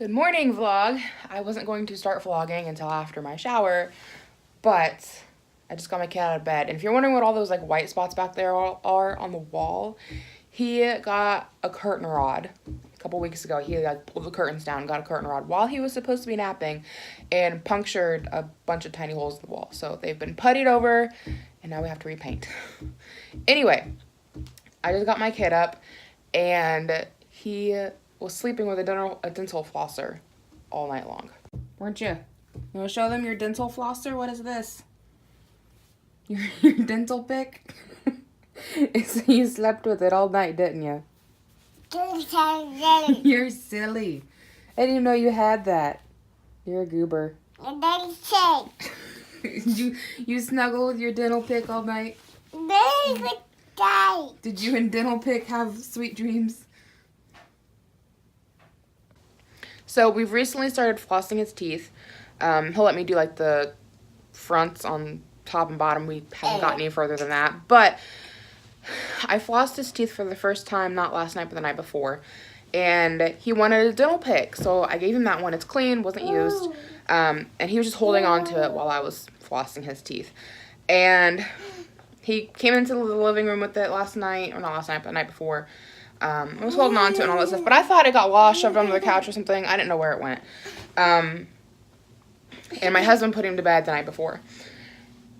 Good morning, vlog. I wasn't going to start vlogging until after my shower, but I just got my kid out of bed. And if you're wondering what all those like white spots back there are on the wall, he got a curtain rod a couple weeks ago. He like pulled the curtains down, got a curtain rod while he was supposed to be napping, and punctured a bunch of tiny holes in the wall. So they've been puttied over, and now we have to repaint. Anyway, I just got my kid up, and he was sleeping with a dental flosser all night long. Weren't you? You want to show them your dental flosser? What is this? Your dental pick? You slept with it all night, didn't you? You're silly. I didn't even know you had that. You're a goober. You snuggle with your dental pick all night? Did you and dental pick have sweet dreams? So we've recently started flossing his teeth. He'll let me do like the fronts on top and bottom. We haven't gotten any further than that. But I flossed his teeth for the first time, not last night, but the night before. And he wanted a dental pick. So I gave him that one. It's clean, wasn't used. And he was just holding on to it while I was flossing his teeth. And he came into the living room with it last night, or not last night, but the night before. I was holding on to it and all that stuff, but I thought it got lost, shoved under the couch or something. I didn't know where it went. And my husband put him to bed the night before.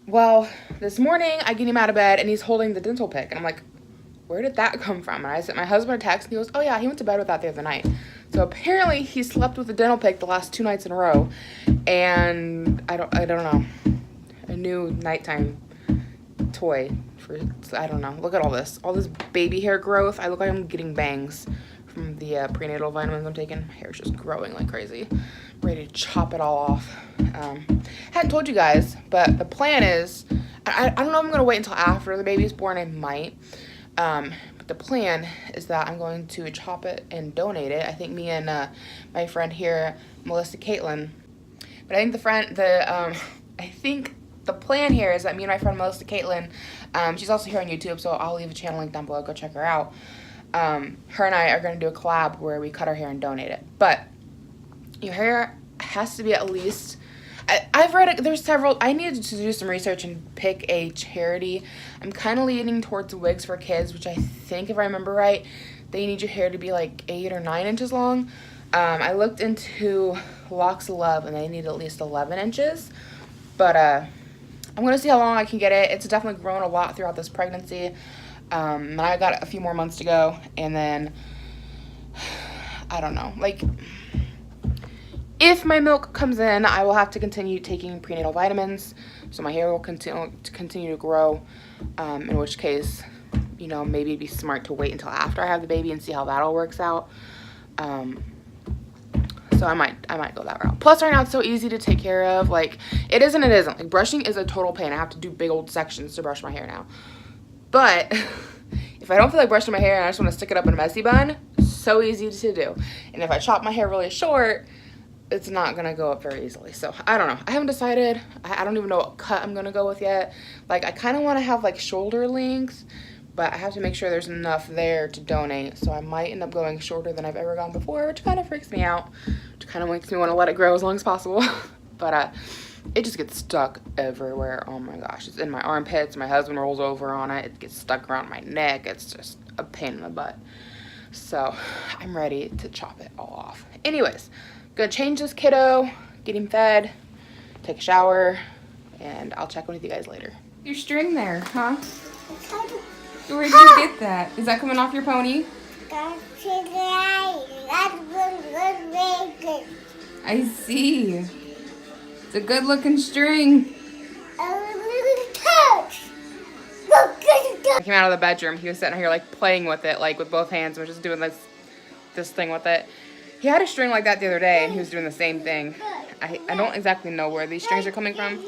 Well, this morning, I get him out of bed, and he's holding the dental pick. And I'm like, where did that come from? And I sent my husband a text, and he goes, oh, yeah, he went to bed with that the other night. So apparently, he slept with the dental pick the last 2 nights in a row. And I don't know. A new nighttime toy. I don't know. Look at all this baby hair growth. I look like I'm getting bangs from the prenatal vitamins I'm taking. My hair's just growing like crazy. I'm ready to chop it all off. Hadn't told you guys, but the plan is, I don't know if I'm going to wait until after the baby's born. I might. But the plan is that I'm going to chop it and donate it. I think me and my friend here, Melissa Caitlin. But I think the plan here is that me and my friend Melissa Caitlin, she's also here on YouTube, so I'll leave a channel link down below. Go check her out. Her and I are going to do a collab where we cut our hair and donate it. But your hair has to be at least... I've read it. There's several. I needed to do some research and pick a charity. I'm kind of leaning towards wigs for kids, which I think, if I remember right, they need your hair to be like 8 or 9 inches long. I looked into Locks of Love, and they need at least 11 inches. But I'm going to see how long I can get it. It's definitely grown a lot throughout this pregnancy. And I got a few more months to go. And then, I don't know. Like, if my milk comes in, I will have to continue taking prenatal vitamins. So my hair will continue to grow. In which case, you know, maybe it'd be smart to wait until after I have the baby and see how that all works out. So I might go that route. Plus, right now it's so easy to take care of. Like, it isn't. Like, brushing is a total pain. I have to do big old sections to brush my hair now. But if I don't feel like brushing my hair and I just want to stick it up in a messy bun, so easy to do. And if I chop my hair really short, it's not gonna go up very easily. So I don't know. I haven't decided. I don't even know what cut I'm gonna go with yet. Like, I kind of want to have like shoulder length, but I have to make sure there's enough there to donate. So I might end up going shorter than I've ever gone before, which kind of freaks me out. Which kind of makes me want to let it grow as long as possible. But it just gets stuck everywhere. Oh my gosh. It's in my armpits. My husband rolls over on it. It gets stuck around my neck. It's just a pain in the butt. So I'm ready to chop it all off. Anyways, gonna change this kiddo, get him fed, take a shower, and I'll check in with you guys later. Your string there, huh? Where did you get that? Is that coming off your pony? I see. It's a good looking string. I came out of the bedroom. He was sitting here like playing with it, like with both hands. We're just doing this thing with it. He had a string like that the other day, and he was doing the same thing. I don't exactly know where these strings are coming from.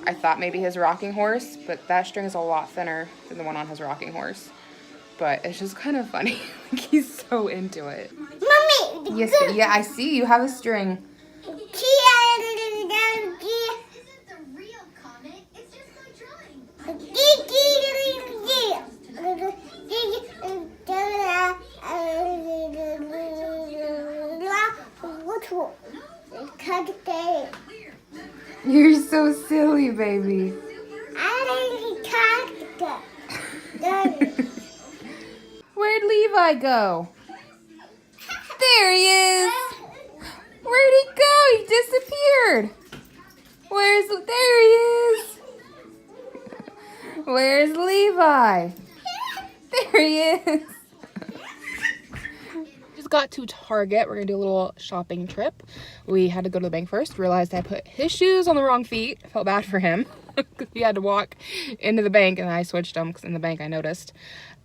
I thought maybe his rocking horse, but that string is a lot thinner than the one on his rocking horse. But it's just kind of funny. Like, he's so into it. Mommy! Yes, yeah, I see. You have a string. This isn't the real comic. It's just my drawing. Which one? You're so silly, baby. Where'd Levi go? There he is. Where'd he go? He disappeared. There he is. Where's Levi? There he is. Just got to Target. We're gonna do a little shopping trip. We had to go to the bank first. Realized I put his shoes on the wrong feet. Felt bad for him because he had to walk into the bank, and I switched them because in the bank I noticed.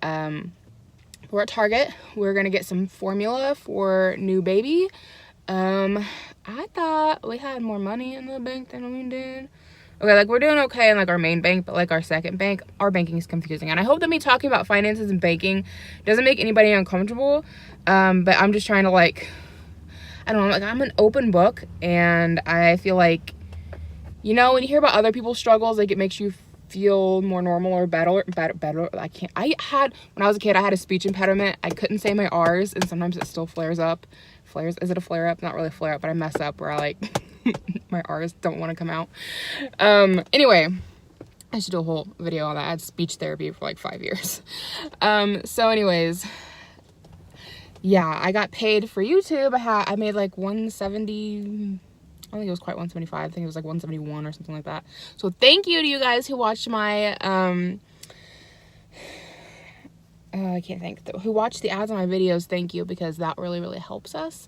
We're at Target. We're gonna get some formula for new baby. I thought we had more money in the bank than we did. Okay, like we're doing okay in like our main bank, but like our second bank, our banking is confusing. And I hope that me talking about finances and banking doesn't make anybody uncomfortable. But I'm just trying to like, I don't know, like I'm an open book, and I feel like, you know, when you hear about other people's struggles, like it makes you feel more normal or better. When I was a kid, I had a speech impediment. I couldn't say my R's, and sometimes it still flares up. Is it a flare up? Not really a flare up, but I mess up where I like my R's don't want to come out. Anyway, I should do a whole video on that. I had speech therapy for like 5 years. So anyways, yeah, I got paid for YouTube. I made like 170. I don't think it was quite 175. I think it was like 171 or something like that. So thank you to you guys who watched my I can't think, who watch the ads on my videos. Thank you, because that really helps us.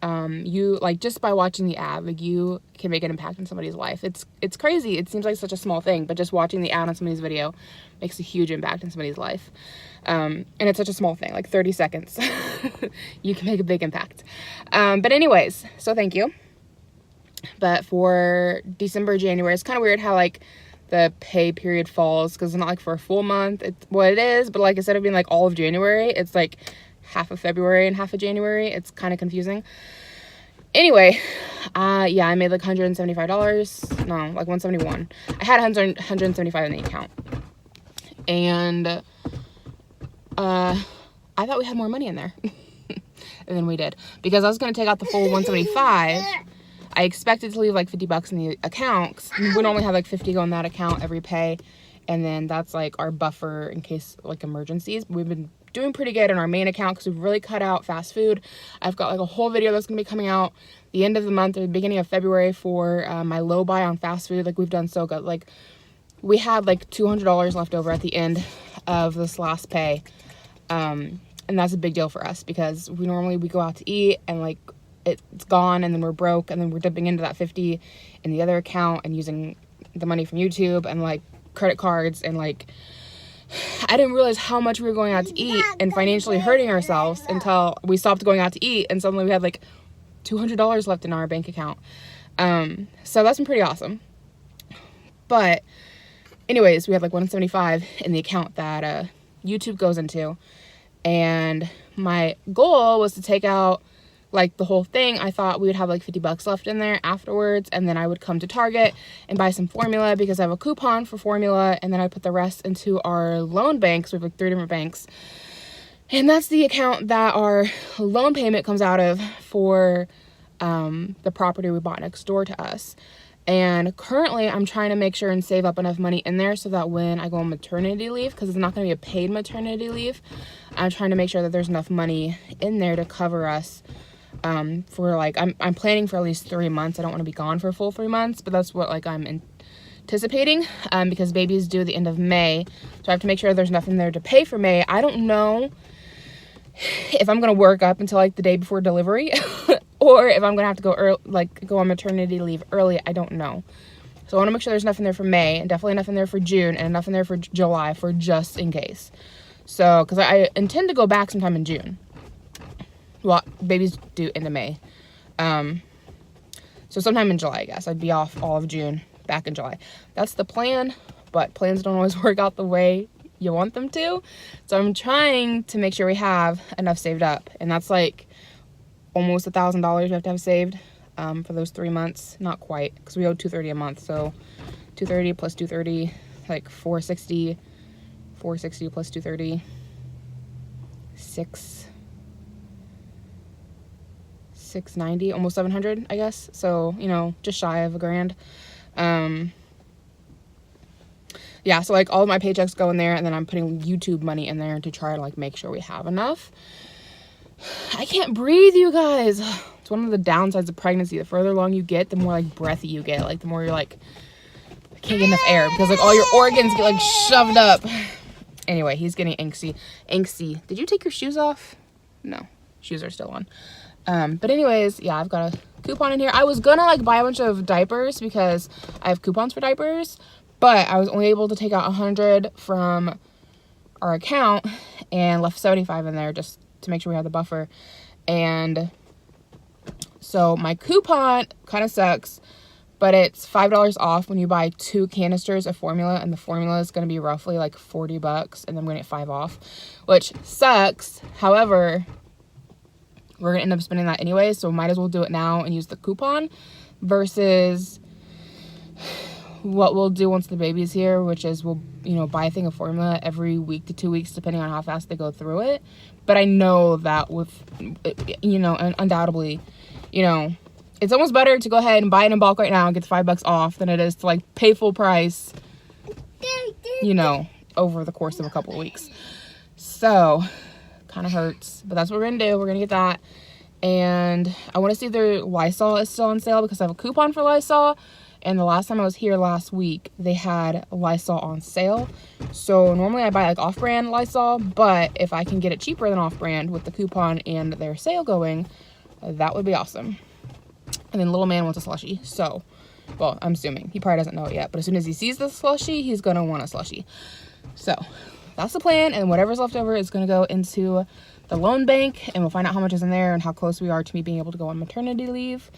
You like, just by watching the ad, like you can make an impact in somebody's life. It's crazy. It seems like such a small thing, but just watching the ad on somebody's video makes a huge impact in somebody's life. And it's such a small thing, like 30 seconds. You can make a big impact. But anyways, so thank you. But for December, January, it's kind of weird how like the pay period falls, because it's not like for a full month. It's what it is, but like instead of being like all of January, it's like half of February and half of January. It's kind of confusing. Anyway, yeah, I made like $175. No, like 171. I had 175 in the account, and I thought we had more money in there than we did, because I was going to take out the full 175. I expected to leave like $50 in the account, 'cause we normally have like 50 go in that account every pay, and then that's like our buffer in case like emergencies. We've been doing pretty good in our main account because we've really cut out fast food. I've got like a whole video that's gonna be coming out the end of the month or the beginning of February for my low buy on fast food. Like we've done so good. Like we had like $200 left over at the end of this last pay, and that's a big deal for us, because we go out to eat and like it's gone, and then we're broke, and then we're dipping into that 50 in the other account and using the money from YouTube and like credit cards, and like I didn't realize how much we were going out to eat and financially hurting ourselves until we stopped going out to eat, and suddenly we had like $200 left in our bank account. So that's been pretty awesome. But anyways, we had like 175 in the account that YouTube goes into, and my goal was to take out like the whole thing. I thought we would have like $50 left in there afterwards, and then I would come to Target and buy some formula because I have a coupon for formula, and then I put the rest into our loan banks. We have like 3 different banks, and that's the account that our loan payment comes out of for the property we bought next door to us. And currently I'm trying to make sure and save up enough money in there so that when I go on maternity leave, because it's not going to be a paid maternity leave, I'm trying to make sure that there's enough money in there to cover us for like, I'm planning for at least 3 months. I don't want to be gone for a full 3 months, but that's what like I'm anticipating, because baby is due the end of May, so I have to make sure there's nothing there to pay for May. I don't know if I'm gonna work up until like the day before delivery or if I'm gonna have to go on maternity leave early. I don't know. So I want to make sure there's enough in there for May, and definitely enough in there for June, and enough in there for July, for just in case. So because I intend to go back sometime in June. Well, baby's due into May, so sometime in July, I guess. I'd be off all of June, back in July. That's the plan, but plans don't always work out the way you want them to. So I'm trying to make sure we have enough saved up, and that's like almost $1,000 we have to have saved for those 3 months. Not quite, because we owe $230 a month. So $230 plus $230, like $460. $460 plus $230, $690, almost $700, I guess. So, you know, just shy of $1,000. Yeah, so like all of my paychecks go in there, and then I'm putting YouTube money in there to try to like make sure we have enough. I can't breathe, you guys. It's one of the downsides of pregnancy. The further along you get, the more like breathy you get. Like the more you're like, I can't get enough air because like all your organs get like shoved up. Anyway, he's getting angsty. Did you take your shoes off? No, shoes are still on. But anyways, yeah, I've got a coupon in here. I was gonna like buy a bunch of diapers because I have coupons for diapers, but I was only able to take out 100 from our account and left 75 in there just to make sure we have the buffer. And so my coupon kind of sucks, but it's $5 off when you buy 2 canisters of formula, and the formula is going to be roughly like $40, and then I'm going to get 5 off, which sucks. However, we're going to end up spending that anyway, so might as well do it now and use the coupon versus what we'll do once the baby's here, which is we'll, you know, buy a thing of formula every week to 2 weeks depending on how fast they go through it. But I know that with, you know, undoubtedly, you know, it's almost better to go ahead and buy it in bulk right now and get the $5 off than it is to like pay full price, you know, over the course of a couple of weeks. So kind of hurts, but that's what we're gonna do. We're gonna get that. And I want to see if their Lysol is still on sale because I have a coupon for Lysol. And the last time I was here last week, they had Lysol on sale. So normally I buy like off-brand Lysol, but if I can get it cheaper than off-brand with the coupon and their sale going, that would be awesome. And then little man wants a slushie. So, well, I'm assuming. He probably doesn't know it yet, but as soon as he sees the slushie, he's going to want a slushie. So that's the plan, and whatever's left over is going to go into the loan bank, and we'll find out how much is in there and how close we are to me being able to go on maternity leave.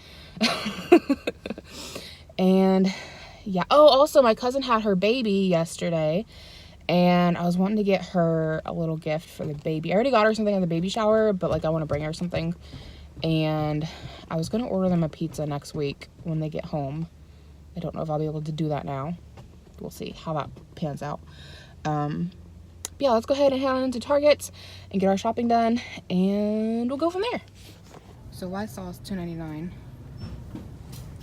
And yeah, oh, also my cousin had her baby yesterday, and I was wanting to get her a little gift for the baby. I already got her something at the baby shower, but like I want to bring her something, and I was going to order them a pizza next week when they get home. I don't know if I'll be able to do that now. We'll see how that pans out. But yeah, let's go ahead and head on into Target and get our shopping done, and we'll go from there. So Lysol is $2.99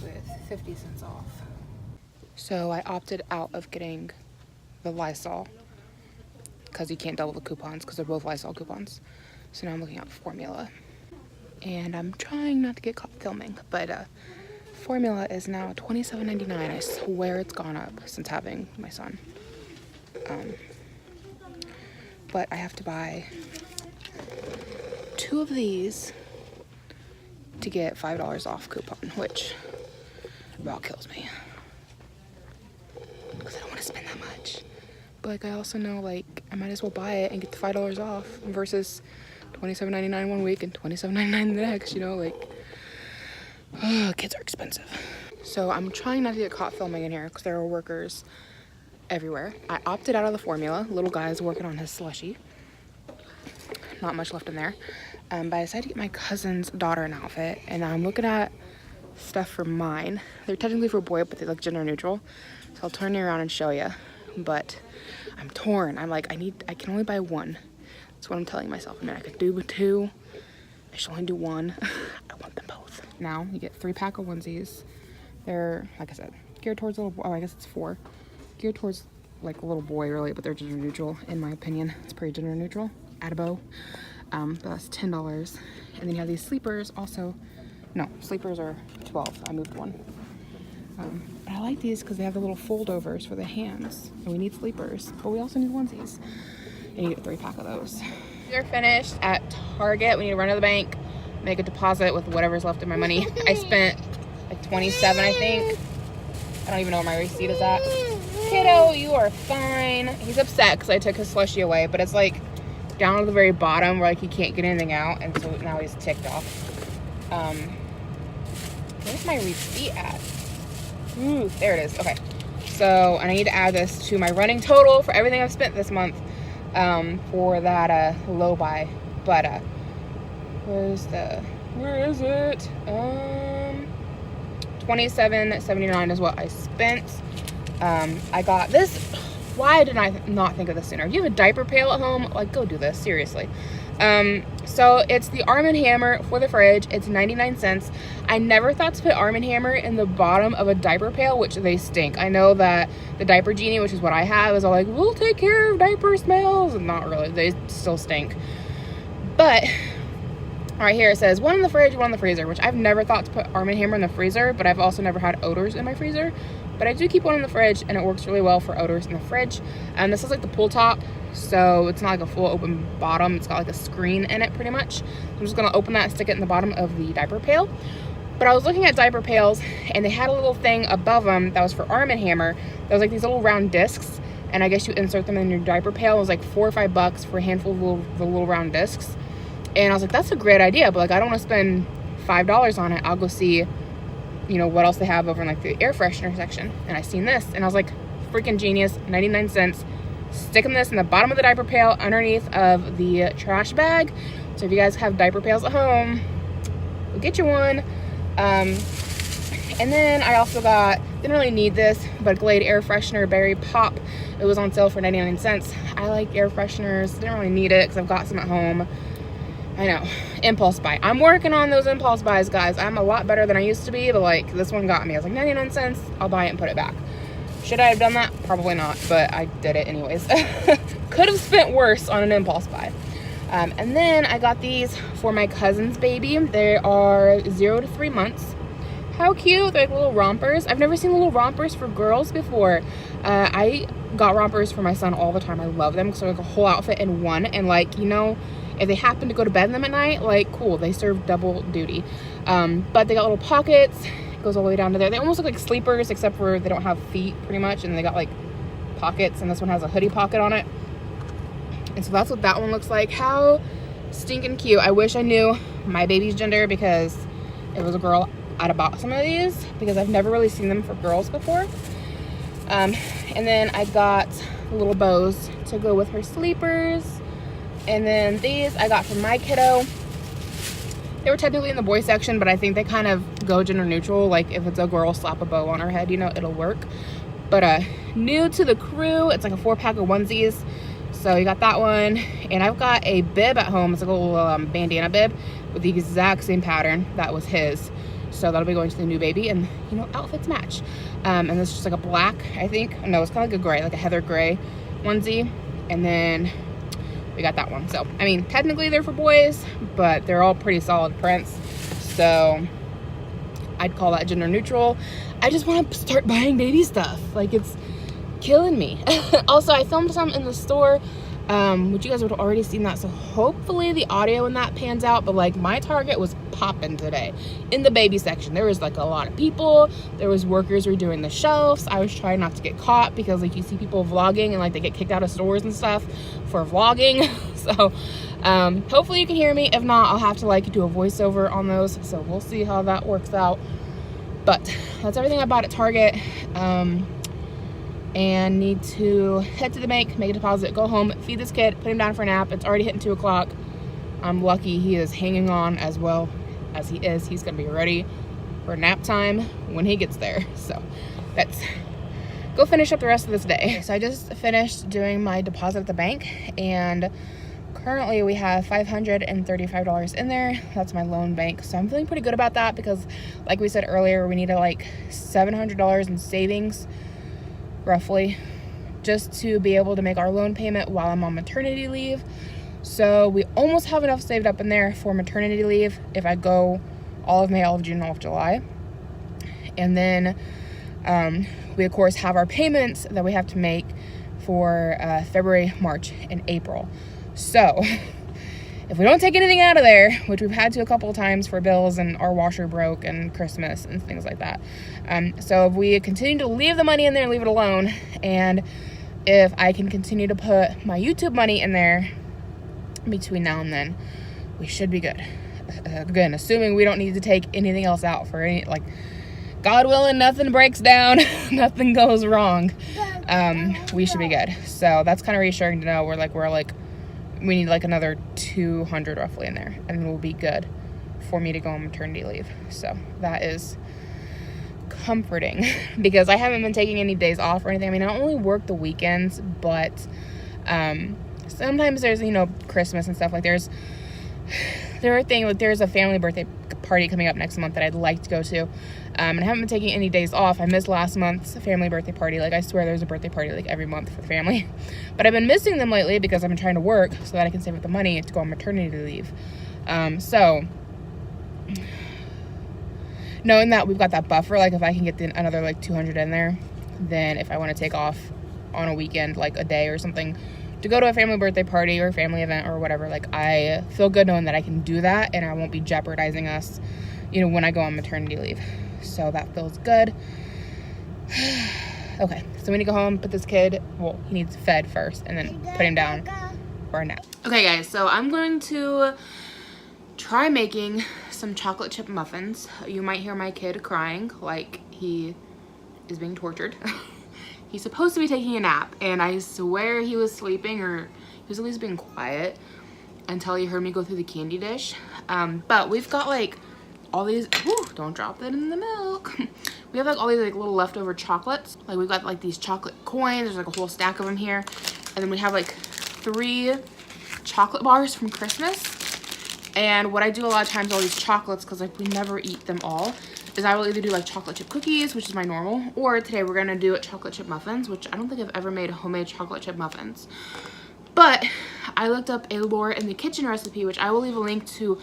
with 50 cents off. So I opted out of getting the Lysol because you can't double the coupons because they're both Lysol coupons. So now I'm looking at formula. And I'm trying not to get caught filming, but formula is now $27.99. I swear it's gone up since having my son. But I have to buy 2 of these to get $5 off coupon, which about kills me because I don't want to spend that much. But like I also know like I might as well buy it and get the $5 off versus $27.99 one week and $27.99 the next, you know, like kids are expensive. So I'm trying not to get caught filming in here because there are workers everywhere. I opted out of the formula. Little guy's working on his slushie. Not much left in there. But I decided to get my cousin's daughter an outfit, and I'm looking at stuff for mine. They're technically for a boy, but they look gender neutral. So I'll turn you around and show you. But I'm torn. I'm like, I can only buy one. That's what I'm telling myself. I mean, I could do 2. I should only do 1. I want them both. Now you get 3-pack of onesies. They're, like I said, geared towards a little boy. Oh, I guess it's 4. Geared towards like a little boy really, but they're gender neutral in my opinion. It's pretty gender neutral. Add a bow. But that's $10. And then you have these sleepers also. No, sleepers are $12. I moved one. But I like these because they have the little foldovers for the hands. And we need sleepers, but we also need onesies. And you get a 3-pack of those. We're finished at Target. We need to run to the bank, make a deposit with whatever's left of my money. I spent like $27, I think. I don't even know where my receipt is at. Kiddo, you are fine. He's upset because I took his slushie away, but it's like down at the very bottom where like he can't get anything out, and so now he's ticked off. Where's my receipt at? Ooh, there it is. Okay. So I need to add this to my running total for everything I've spent this month for that low buy. But where is it? $27.79 is what I spent. I got this. Why did I not think of this sooner? If you have a diaper pail at home, like go do this, seriously. So it's the Arm & Hammer for the fridge. It's 99 cents. I never thought to put Arm & Hammer in the bottom of a diaper pail, which they stink. I know that the Diaper Genie, which is what I have, is all like, we'll take care of diaper smells. Not really. They still stink. But right here it says one in the fridge, one in the freezer, which I've never thought to put Arm & Hammer in the freezer, but I've also never had odors in my freezer. But I do keep one in the fridge, and it works really well for odors in the fridge. And this is like the pull top, so it's not like a full open bottom. It's got like a screen in it pretty much. I'm just gonna open that and stick it in the bottom of the diaper pail. But I was looking at diaper pails, and they had a little thing above them that was for Arm & Hammer. That was like these little round discs, and I guess you insert them in your diaper pail. It was like $4 or $5 for a handful of the little round discs. And I was like, that's a great idea, but like I don't want to spend $5 on it. I'll go see, you know, what else they have over in like the air freshener section. And I seen this, and I was like, freaking genius, 99 cents. Sticking this in the bottom of the diaper pail underneath of the trash bag. So if you guys have diaper pails at home, we'll get you one. And then I also got, didn't really need this, but Glade air freshener berry pop. It was on sale for 99 cents. I like air fresheners. Didn't really need it because I've got some at home. I know, impulse buy. I'm working on those impulse buys, guys. I'm a lot better than I used to be, but like this one got me. I was like, 99 cents, I'll buy it and put it back. Should I have done that? Probably not, but I did it anyways. Could have spent worse on an impulse buy. And then I got these for my cousin's baby. They are 0 to 3 months. How cute, they're like little rompers. I've never seen little rompers for girls before. I got rompers for my son all the time. I love them because they're like a whole outfit in one, and like, you know, if they happen to go to bed in them at night, like, cool, they serve double duty. But they got little pockets. It goes all the way down to there. They almost look like sleepers, except for they don't have feet, pretty much, and they got like pockets, and this one has a hoodie pocket on it. And so that's what that one looks like. How stinking cute. I wish I knew my baby's gender, because it was a girl. I'd have bought some of these because I've never really seen them for girls before. And then I got little bows to go with her sleepers. And then these I got from my kiddo. They were technically in the boy section, but I think they kind of go gender neutral. Like if it's a girl, slap a bow on her head, you know, it'll work. But new to the crew, it's like a 4-pack of onesies. So you got that one. And I've got a bib at home. It's like a little bandana bib with the exact same pattern that was his. So that'll be going to the new baby, and you know, outfits match. And this is just like a black, I think. No, it's kind of like a gray, like a heather gray onesie. And then we got that one. So I mean, technically they're for boys, but they're all pretty solid prints, so I'd call that gender neutral. I just want to start buying baby stuff. Like, it's killing me. Also, I filmed some in the store, which you guys would have already seen that, so hopefully the audio in that pans out. But like, my Target was popping today in the baby section. There was like a lot of people. There was workers redoing the shelves. I was trying not to get caught, because like you see people vlogging and like they get kicked out of stores and stuff for vlogging. So hopefully you can hear me. If not, I'll have to like do a voiceover on those, so we'll see how that works out. But that's everything I bought at Target. And need to head to the bank, make a deposit, go home, feed this kid, put him down for a nap. It's already hitting 2 o'clock. I'm lucky he is hanging on as well as he is. He's gonna be ready for nap time when he gets there. So let's go finish up the rest of this day. So I just finished doing my deposit at the bank, and currently we have $535 in there. That's my loan bank. So I'm feeling pretty good about that, because like we said earlier, we needed like $700 in savings roughly, just to be able to make our loan payment while I'm on maternity leave. So we almost have enough saved up in there for maternity leave if I go all of May, all of June, all of July. And then we of course have our payments that we have to make for February, March, and April. So if we don't take anything out of there, which we've had to a couple of times for bills, and our washer broke and Christmas and things like that. So if we continue to leave the money in there and leave it alone, and if I can continue to put my YouTube money in there between now and then, we should be good. Again, assuming we don't need to take anything else out for any, like, God willing, nothing breaks down, nothing goes wrong. We should be good. So that's kind of reassuring to know. We need like another 200 roughly in there, and we'll be good for me to go on maternity leave. So that is comforting, because I haven't been taking any days off or anything. I mean, I only work the weekends, but sometimes there's, you know, Christmas and stuff. Like there's a family birthday party coming up next month that I'd like to go to. And I haven't been taking any days off. I missed last month's family birthday party. Like, I swear there's a birthday party like every month for the family. But I've been missing them lately because I've been trying to work so that I can save up the money to go on maternity leave. So knowing that we've got that buffer, like if I can get another like 200 in there, then if I want to take off on a weekend, like a day or something, to go to a family birthday party or a family event or whatever, like I feel good knowing that I can do that and I won't be jeopardizing us, you know, when I go on maternity leave. So that feels good. Okay, so we need to go home, put this kid, well, he needs fed first, and then put him down for a nap. Okay guys, so I'm going to try making some chocolate chip muffins. You might hear my kid crying like he is being tortured. He's supposed to be taking a nap, and I swear he was sleeping, or he was at least being quiet until he heard me go through the candy dish. But we've got like all these, whew, don't drop it in the milk. We have like all these like little leftover chocolates. Like we've got like these chocolate coins. There's like a whole stack of them here. And then we have like 3 chocolate bars from Christmas. And what I do a lot of times, all these chocolates, because like we never eat them all, is I will either do like chocolate chip cookies, which is my normal, or today we're gonna do chocolate chip muffins, which I don't think I've ever made homemade chocolate chip muffins. But I looked up a Laura in the Kitchen recipe, which I will leave a link to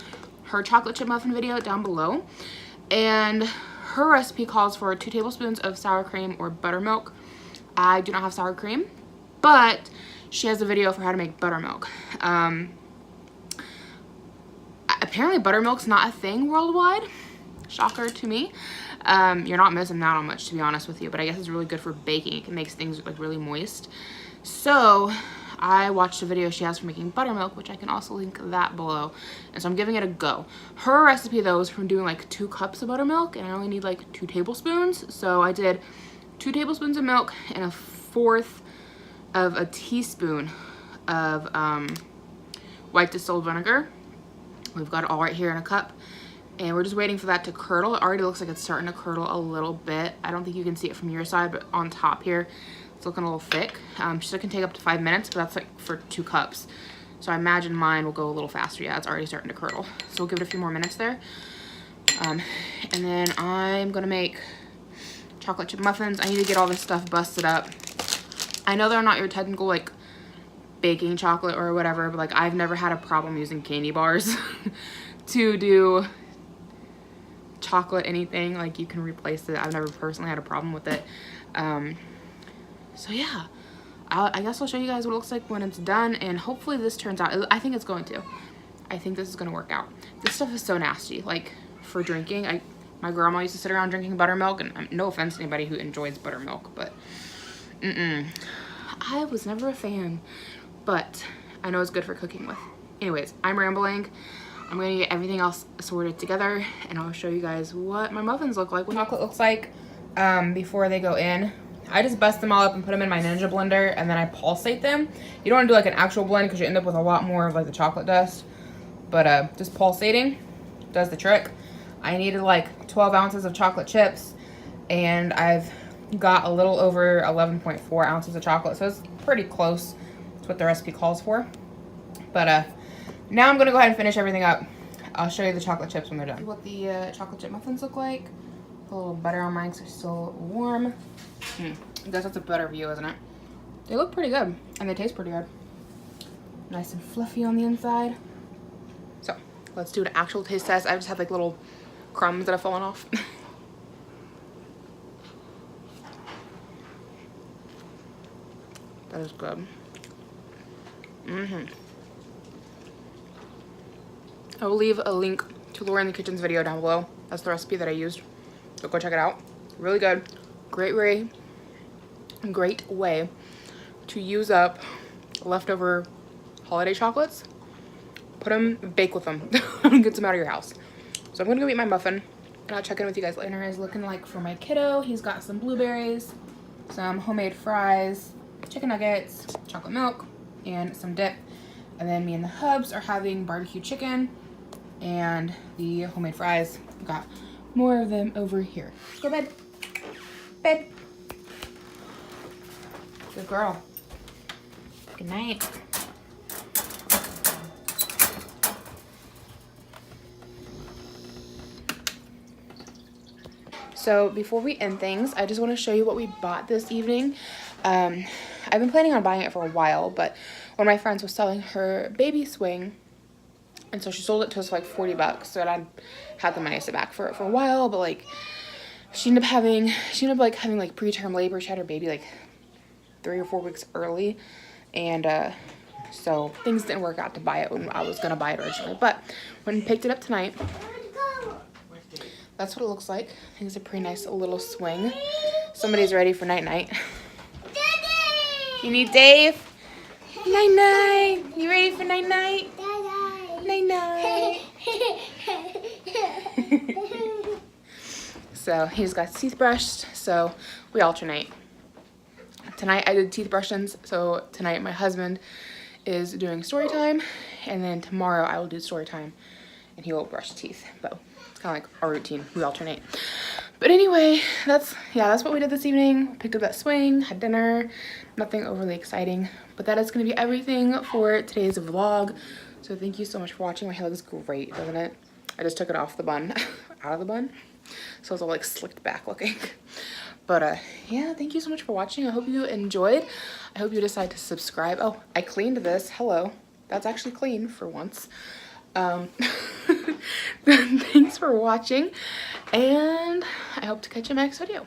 her chocolate chip muffin video down below. And her recipe calls for 2 tablespoons of sour cream or buttermilk. I do not have sour cream, but she has a video for how to make buttermilk. Apparently buttermilk's not a thing worldwide. Shocker to me. You're not missing out on much, to be honest with you, but I guess it's really good for baking. It makes things like really moist. So I watched a video she has for making buttermilk, which I can also link that below. And so I'm giving it a go. Her recipe though is from doing like 2 cups of buttermilk, and I only need like 2 tablespoons. So I did 2 tablespoons of milk and 1/4 of a teaspoon of white distilled vinegar. We've got it all right here in a cup. And we're just waiting for that to curdle. It already looks like it's starting to curdle a little bit. I don't think you can see it from your side, but on top here, it's looking a little thick. She said it can take up to 5 minutes, but that's like for 2 cups. So I imagine mine will go a little faster. Yeah, it's already starting to curdle. So we'll give it a few more minutes there. And then I'm gonna make chocolate chip muffins. I need to get all this stuff busted up. I know they're not your technical like baking chocolate or whatever, but like I've never had a problem using candy bars to do chocolate anything. Like you can replace it. I've never personally had a problem with it. So yeah, I guess I'll show you guys what it looks like when it's done, and hopefully this turns out. I think it's going to. I think this is going to work out. This stuff is so nasty, like for drinking. My grandma used to sit around drinking buttermilk, and no offense to anybody who enjoys buttermilk, but I was never a fan, but I know it's good for cooking with. Anyways, I'm rambling. I'm gonna get everything else sorted together, and I'll show you guys what my muffins look like, what chocolate looks like before they go in. I just bust them all up and put them in my Ninja blender, and then I pulsate them. You don't want to do like an actual blend because you end up with a lot more of like the chocolate dust, but just pulsating does the trick. I needed like 12 ounces of chocolate chips, and I've got a little over 11.4 ounces of chocolate, so it's pretty close to what the recipe calls for. But now I'm gonna go ahead and finish everything up. I'll show you the chocolate chips when they're done. What the chocolate chip muffins look like. Put a little butter on mine because they're still warm. I guess that's a better view, isn't it? They look pretty good, and they taste pretty good. Nice and fluffy on the inside. So let's do an actual taste test. I just had like little crumbs that have fallen off. That is good. I will leave a link to Laura in the Kitchen's video down below. That's the recipe that I used. So go check it out. Really good. Great way to use up leftover holiday chocolates. Put them, bake with them. Get some out of your house. So I'm gonna go eat my muffin, and I'll check in with you guys later. Dinner is looking like for my kiddo. He's got some blueberries, some homemade fries, chicken nuggets, chocolate milk, and some dip. And then me and the hubs are having barbecue chicken and the homemade fries. We've got more of them over here. Let's go to bed. Bed. Good girl. Good night. So before we end things, I just want to show you what we bought this evening. I've been planning on buying it for a while, but one of my friends was selling her baby swing, and so she sold it to us for like 40 bucks. So I'd had the money to sit back for it for a while, but like she ended up having like preterm labor. She had her baby like 3 or 4 weeks early, and so things didn't work out to buy it when I was gonna buy it originally. But when I picked it up tonight, that's what it looks like. I think it's a pretty nice little swing. Somebody's ready for night night. You need Dave? Night night. You ready for night night? Night night. So he just got his teeth brushed, so we alternate. Tonight I did teeth brushings, so tonight my husband is doing story time, and then tomorrow I will do story time and he will brush teeth. But it's kind of like our routine. We alternate. But anyway, that's what we did this evening. Picked up that swing, had dinner, nothing overly exciting, but that is going to be everything for today's vlog. So thank you so much for watching. My hair looks great, doesn't it? I just took it off the bun, out of the bun, so it's all like slicked back looking. But yeah, thank you so much for watching. I hope you enjoyed. I hope you decide to subscribe. Oh, I cleaned this. Hello. That's actually clean for once. Thanks for watching, and I hope to catch you in my next video.